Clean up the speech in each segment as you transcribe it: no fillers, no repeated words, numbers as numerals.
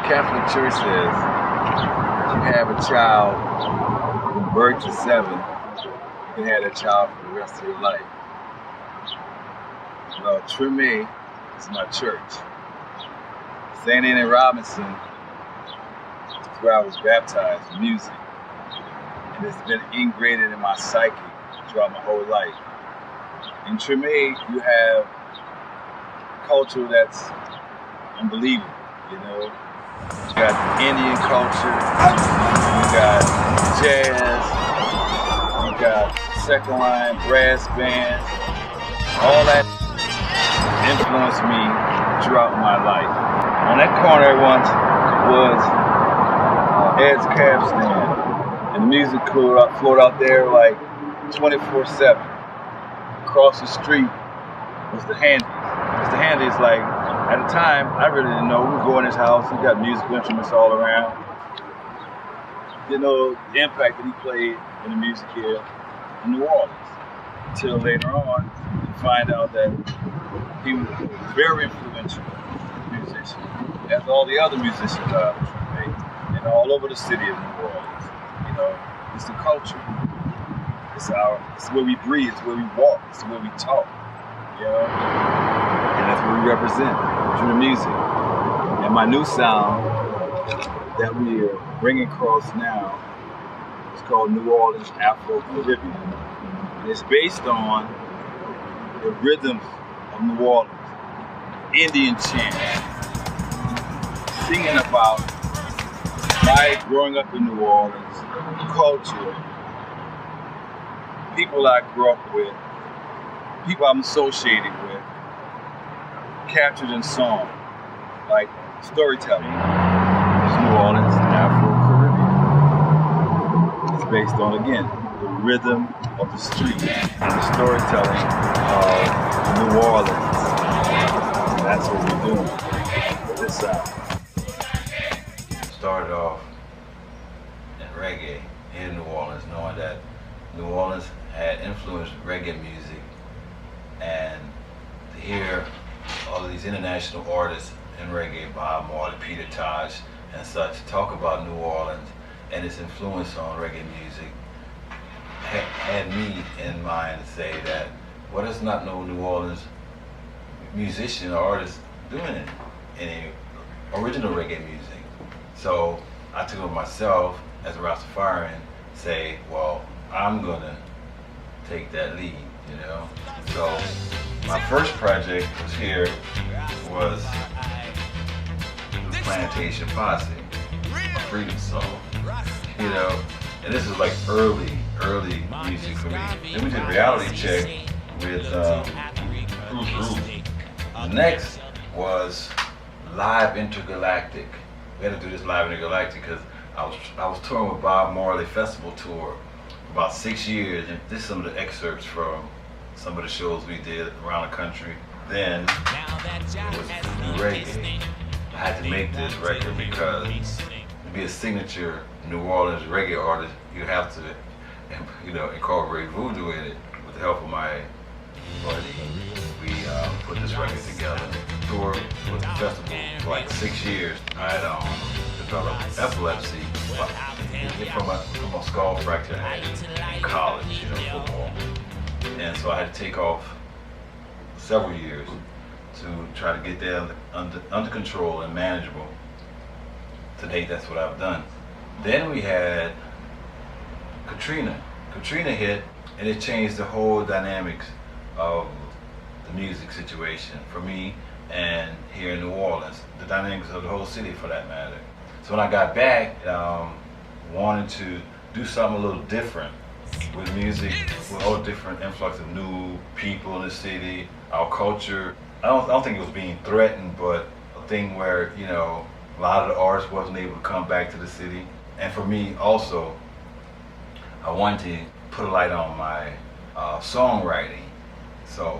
Catholic Church says if you have a child from birth to 7, you can have that child for the rest of your life. Well, Treme is my church. St. Anne Robinson is where I was baptized in music. And it's been ingrained in my psyche throughout my whole life. In Treme, you have culture that's unbelievable, you know. You got Indian culture, you got jazz, you got second line brass bands. All that influenced me throughout my life. On that corner once was Ed's Cab Stand, and the music flowed out there like 24/7. Across the street was the Handies. The Handies, like, at the time, I really didn't know. We would go in his house, he got musical instruments all around. Didn't know the impact that he played in the music here in New Orleans. Until later on, you find out that he was a very influential musician, as all the other musicians are, and all over the city of New Orleans. You know, it's the culture. It's where we breathe, it's where we walk, it's where we talk, you know? And that's what we represent through the music. And my new sound that we are bringing across now is called New Orleans Afro-Caribbean. And it's based on the rhythms of New Orleans, Indian chants, singing about my growing up in New Orleans, culture, people I grew up with, people I'm associated with, captured in song, like storytelling. It's New Orleans Afro-Caribbean. It's based on, again, the rhythm of the street and the storytelling of New Orleans. And that's what we're doing for this side. Started off in reggae in New Orleans, knowing that New Orleans had influenced reggae music, and to hear all of these international artists in reggae, Bob Marley, Peter Tosh, and such, talk about New Orleans and its influence on reggae music, had me in mind to say that, what is not no New Orleans musician or artist doing any original reggae music? So I took it myself as a Rastafarian, say, well, I'm gonna take that lead, you know? So my first project was the Plantation Posse, a freedom song, you know? And this is like early music for me. Then we did Reality Check with Bruce Ruby. The next was Live Intergalactic. We had to do this Live Intergalactic because I was touring with Bob Marley Festival Tour for about 6 years, and this is some of the excerpts from some of the shows we did around the country. Then it was New Reggae. I had to make this record because to be a signature New Orleans reggae artist, you have to, you know, incorporate voodoo in it. With the help of my buddy, we put this record together. Toured with the festival for like 6 years. I had developed epilepsy from a skull fracture I had in college, you know, football. And so I had to take off several years to try to get that under control and manageable. To date, that's what I've done. Then we had Katrina. Katrina hit, and it changed the whole dynamics of the music situation for me and here in New Orleans, the dynamics of the whole city for that matter. So when I got back, wanted to do something a little different with music, with all different influx of new people in the city, our culture. I don't think it was being threatened, but a thing where, you know, a lot of the artists wasn't able to come back to the city. And for me also, I wanted to put a light on my songwriting. So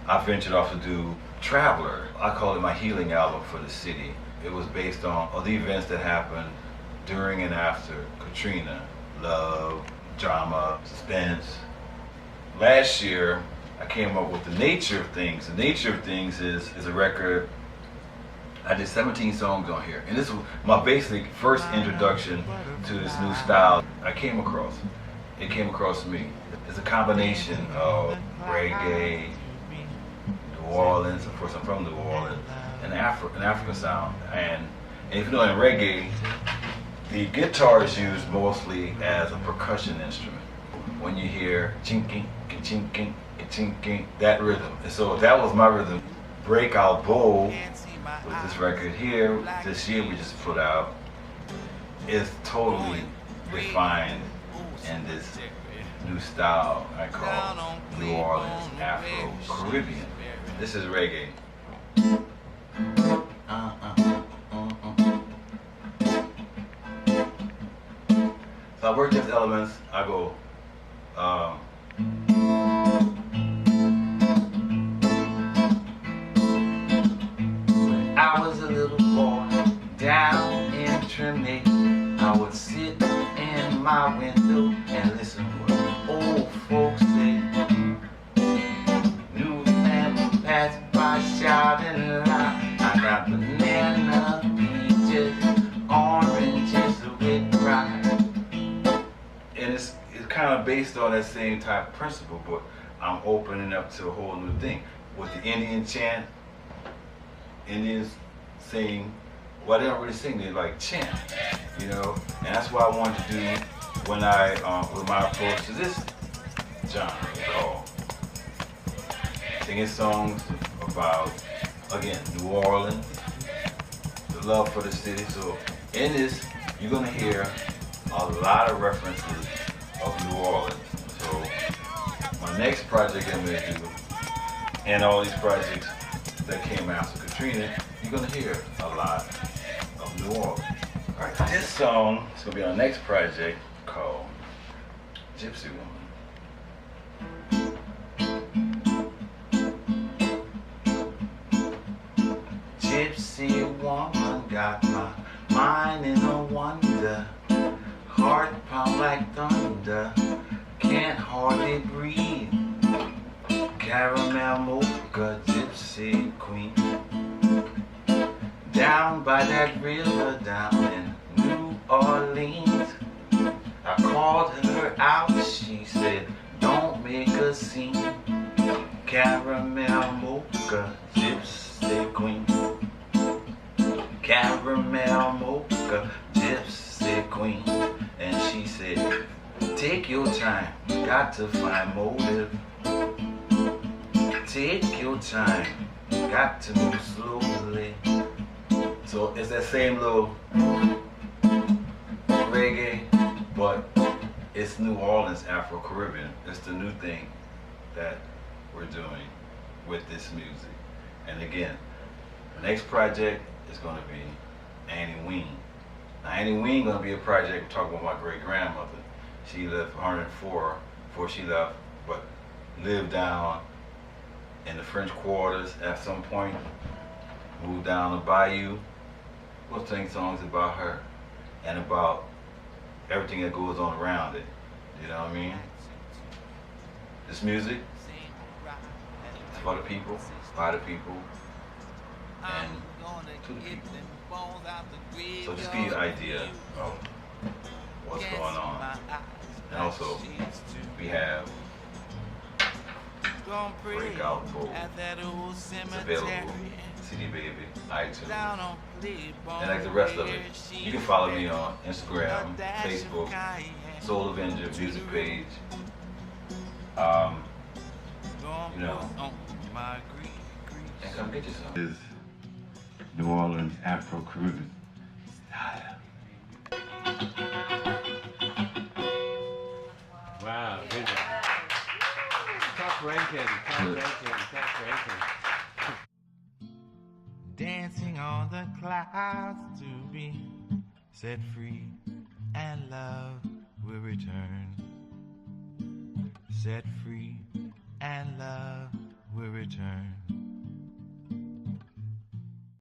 I ventured off to do Traveler. I call it my healing album for the city. It was based on all the events that happened during and after Katrina. Love, drama, suspense. Last year, I came up with The Nature of Things. The Nature of Things is a record I did 17 songs on here, and this was my basic first introduction to this new style I came across. It came across to me. It's a combination of reggae, New Orleans, of course I'm from New Orleans, and an African sound. And if you know in reggae, the guitar is used mostly as a percussion instrument. When you hear chinking, chinking, chinking, that rhythm. And so that was my rhythm. Breakout Bowl with this record here, this year we just put out, is totally refined in this new style I call New Orleans Afro-Caribbean. This is reggae. So I work these elements, I go I was a little boy down in Trinidad. I would sit in my window and listen what old folks say. Newsman passed by shouting loud, I got banana, peaches, oranges with rice. And it's kind of based on that same type of principle, but I'm opening up to a whole new thing. With the Indian chant, Indians sing, well, they don't really sing, they like chant, you know, and that's what I wanted to do when I, with my approach to this genre called singing songs about, again, New Orleans, the love for the city. So in this, you're gonna hear a lot of references of New Orleans. So my next project I'm gonna do, and all these projects that came after Katrina, you're gonna hear a lot of New Orleans. All right, this song is gonna be our next project called Gypsy Woman. Gypsy woman got my mind in a wonder, heart pound like thunder, can't hardly breathe. Caramel mocha, gypsy queen, down by that river down in New Orleans. I called her out, she said, don't make a scene. Caramel mocha, gypsy queen, caramel mocha, gypsy queen. And she said, take your time, got to find motive. Take your time, got to move slowly. So it's that same little reggae, but it's New Orleans Afro-Caribbean. It's the new thing that we're doing with this music. And again, the next project is going to be Annie Ween. Now Annie Ween going to be a project we're talking about my great-grandmother. She lived 104 before she left, but lived down in the French quarters at some point, moved down the bayou. We'll sing songs about her and about everything that goes on around it. You know what I mean? This music is for the people, by the people, and to the people. So just give you an idea of what's going on. And also, we have Breakout Bowl. It's available, CD Baby, iTunes, and like the rest of it. You can follow me on Instagram, Facebook, Soul Avenger music page. You know, and come get you some. This is New Orleans Afro-Caribbean style. Wow, good job. Top ranking, top ranking, top ranking. Dancing on the clouds to be set free, and love will return. Set free, and love will return.